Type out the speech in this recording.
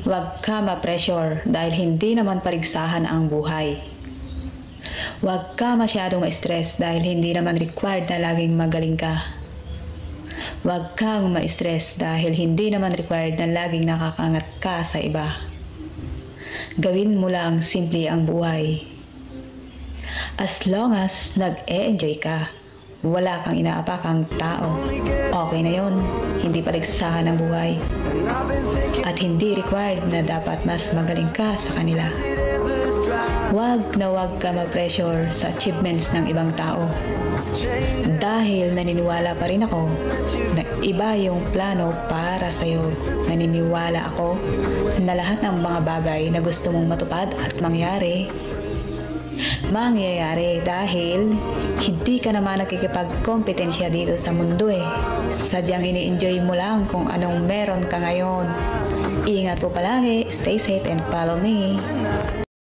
Huwag ka ma-pressure dahil hindi naman paligsahan ang buhay. Huwag ka masyadong ma-stress dahil hindi naman required na laging magaling ka. Huwag kang ma-stress dahil hindi naman required na laging nakakangat ka sa iba. Gawin mo lang simple ang buhay. As long as nag-e-enjoy ka, wala kang inaapakang tao, okay na yon. Hindi paligsahan ang buhay. At hindi required na dapat mas magaling ka sa kanila. Huwag na huwag ka ma-pressure sa achievements ng ibang tao. Dahil naniniwala pa rin ako na iba yung plano para sa'yo. Naniniwala ako na lahat ng mga bagay na gusto mong matupad at mangyayari dahil hindi ka naman nakikipagkompetensya dito sa mundo eh. Sadyang ini-enjoy mo lang kung anong meron ka ngayon. Ingat po palagi, stay safe and follow me.